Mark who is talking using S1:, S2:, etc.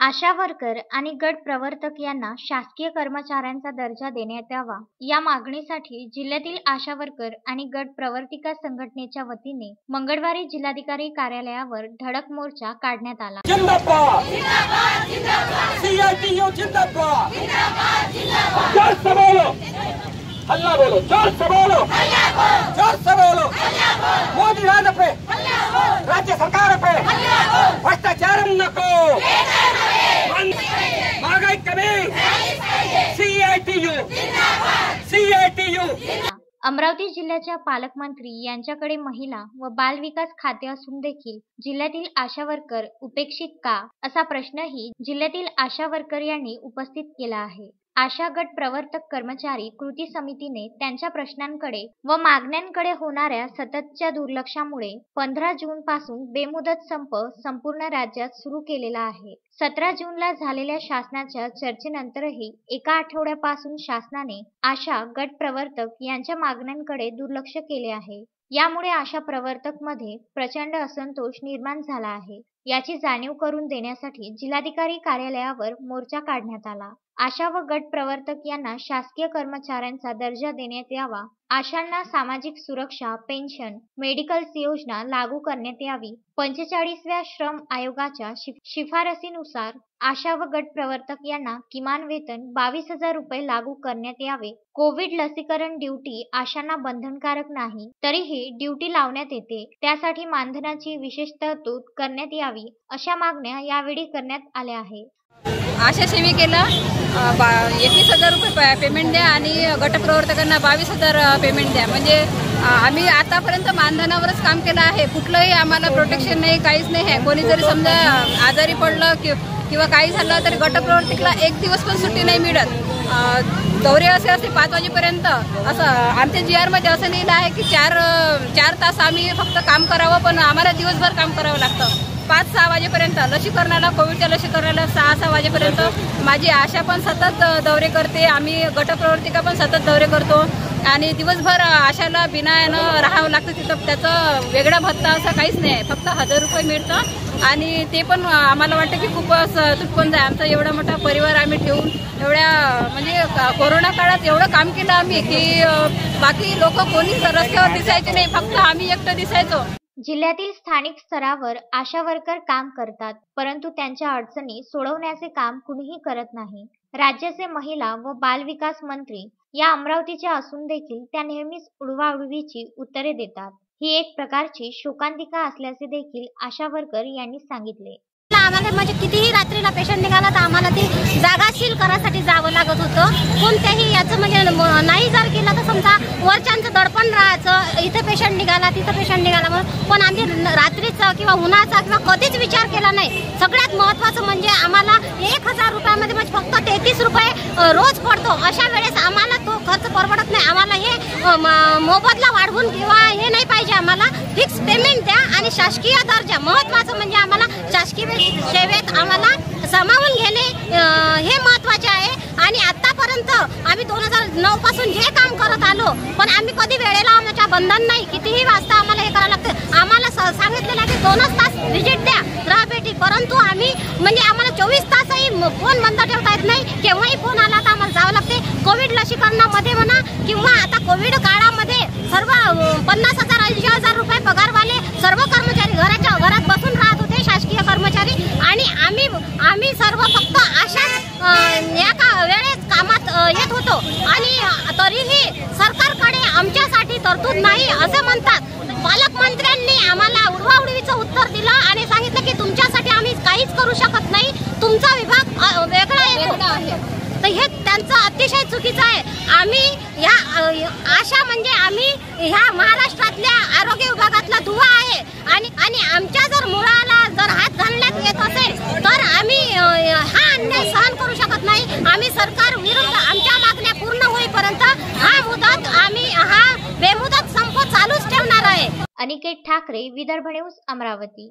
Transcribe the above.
S1: आशा worker आणि गट प्रवर्तक यांना शासकीय कर्मचाऱ्यांचा दर्जा देण्यात यावा या मागणीसाठी जिल्ह्यातील आशा वर्कर आणि गट प्रवर्तिका संघटनेच्या वतीने मंगळवारी जिल्हाधिकारी कार्यालयावर धडक मोर्चा काढण्यात आला।
S2: जिंदाबाद जिंदाबाद जिंदाबाद सीआईटीयू जिंदाबाद जिंदाबाद जिंदाबाद जोर से बोलो हल्ला बोलो जोर से बोलो हल्ला बोलो जोर से बोलो हल्ला बोलो मोदी राज पे हल्ला बोलो राज्य सरकार पे हल्ला बोलो भ्रष्टाचार नको महागाई कमी सीआईटीयू जिंदाबाद सीआईटीयू।
S1: अमरावती जिल्ह्याच्या पालकमंत्री यांच्याकडे महिला व बाल विकास खाते असून देखील जिल्ह्यातील आशा वर्कर उपेक्षित का असा प्रश्नही जिल्ह्यातील आशा वर्कर यांनी उपस्थित केला आहे। आशा गट प्रवर्तक कर्मचारी कृती समितीने त्यांच्या प्रश्नांकडे व मागण्यांकडे होणाऱ्या सततच्या दुर्लक्षामुळे 15 जून पासून बेमुदत संप संपूर्ण राज्यात सुरू केलेला आहे। 17 जूनला झालेल्या शासनाच्या चर्चेनंतरही एका आठवड्यापासून शासनाने आशा गट प्रवर्तक यांच्या मागण्यांकडे दुर्लक्ष केले आहे। यामुळे आशा प्रवर्तक मध्ये प्रचंड असंतोष निर्माण झाला आहे। याची जाणीव करून देण्यासाठी जिल्हाधिकारी कार्यालयावर मोर्चा काढण्यात आला। आशा व गट प्रवर्तक यांना शासकीय कर्मचाऱ्यांचा दर्जा देण्यात यावा, आशांना सामाजिक सुरक्षा, पेन्शन, मेडिकल योजना लागू करण्यात यावी, 45व्या श्रम आयोगाच्या शिफारसीनुसार आशा व गट प्रवर्तक यांना किमान वेतन 22,000 रुपये लागू करण्यात यावे, कोविड लसीकरण ड्युटी आशांना बंधनकारक नाही तरीही ड्युटी लावण्यात येते, त्यासाठी मानधनाची विशेष तरतूद करण्यात यावी अशा मागण्या यावेळी करण्यात आल्या आहेत।
S3: आशा सेविकेला 21,000 रुपये पेमेंट द्या आणि गटप्रवर्तकांना 22,000 पेमेंट द्या। म्हणजे आम्ही आतापर्यंत मानधनावरच काम केलं आहे, कुठलंही आम्हाला प्रोटेक्शन नाही, काहीच नाही आहे। कोणी जरी समजा आजारी पडलं किंवा काही झालं तरी गटप्रवर्तकाला एक दिवस पण सुट्टी नाही मिळत। दौरे असे असते 5 वाजेपर्यंत। असं आमच्या GR मध्ये असं लिहिलं आहे की 4 तास आम्ही फक्त काम करावं, पण आम्हाला दिवसभर काम करावं लागतं 5-6 वाजेपर्यंत। लसीकरणाला, कोविडच्या लसीकरणाला 6 वाजेपर्यंत माझी आशा पण सतत दौरे करते, आम्ही गटप्रवर्तिका पण सतत दौरे करतो आणि दिवसभर आशाला बिनायानं राहावं लागतं तिथं। त्याचं वेगळा भत्ता असं काहीच नाही आहे, फक्त 1,000 रुपये मिळतं आणि ते पण आम्हाला वाटतं की खूपच तुटपून जाय। आमचा एवढा मोठा परिवार आम्ही ठेवून एवढ्या म्हणजे कोरोना काळात एवढं काम केलं आम्ही की बाकी लोक कोणी रस्त्यावर दिसायचे नाही, फक्त आम्ही एकटं दिसायचो।
S1: जिल्ह्यातील स्थानिक स्तरावर आशा वर्कर काम करतात, परंतु त्यांच्या अडचणी सोडवण्याचे काम कुणीही करत नाही। राज्याचे महिला व बाल विकास मंत्री या अमरावतीच्या असून देखील त्या नेहमीच उडवाउडवीची उत्तरे देतात। ही एक प्रकारची शोकांतिका असल्याचे देखील आशा वर्कर यांनी सांगितले।
S4: आम्हाला म्हणजे कितीही रात्रीला पेशंट निघाला तर आम्हाला ती जागा सील करायसाठी जावं लागत होतं। कोणत्याही याचं म्हणजे नाही जर केलं तर समजा वरच्यांचं दडपण राहायचं, इथे पेशंट निघाला तिथं पेशंट निघाला म्हणून, पण आम्ही रात्रीचा किंवा उन्हाचा किंवा कधीच विचार केला नाही। सगळ्यात महत्त्वाचं म्हणजे आम्हाला 1,000 रुपयामध्ये म्हणजे फक्त 33 रुपये रोज पडतो। अशा वेळेस आम्हाला तो खर्च परवडत नाही। आम्हाला हे मोबदला वाढवून किंवा हे नाही पाहिजे, आम्हाला फिक्स पेमेंट द्या आणि शासकीय दर्जा महत्त्वाचं म्हणजे आम्हाला शासकीय सेवेत आम्हाला सामावून घेणे हे महत्त्वाचे आहे। आणि आतापर्यंत आम्ही 2009 पासून जे काम करत आलो, पण आम्ही कधी वेळेला आमच्या बंधन नाही, कितीही वाजता आम्हाला हे करायला लागतं। आम्हाला सांगितलेलं आहे की 2च तास व्हिजिट द्या राहपेटी, परंतु आम्ही म्हणजे आम्हाला 24 तासही फोन बंद ठेवता येत नाही, केव्हाही फोन आला तर आम्हाला जावं लागते। कोविड लसीकरणामध्ये म्हणा किंवा आता कोविड काळामध्ये सर्व 50,000-80,000 रुपये पगारवाले सर्व कर्मचारी घरात बसून राहत होते, शासकीय कर्मचारी, आणि आम्ही सर्व फक्त अशाच वेळेस कामात येत होतो आणि तरीही सरकारकडे आमच्यासाठी तरतूद नाही असे म्हणतात। पालकमंत्र्यांनी आम्हाला उडवाउडवीचं उत्तर दिलं आणि सांगितलं की तुमच्यासाठी आम्ही काहीच करू शकत नाही, तुमचा विभाग वेगळा आहे। तर हे त्यांचं अतिशय चुकीचं आहे। आम्ही ह्या आशा म्हणजे आम्ही ह्या महाराष्ट्रातल्या आरोग्य विभागातला दुवा आहे आणि आमच्या जर मुळाला जर हात घालण्यात येत असेल तर आम्ही हा अन्याय सहन करू शकत नाही। आम्ही सरकार विरुद्ध आमच्या मागण्या पूर्ण होईपर्यंत आम्ही हा बेमुदत संप चालूच ठेवणार आहे।
S1: अनिकेत ठाकरे, विदर्भ न्यूज, अमरावती।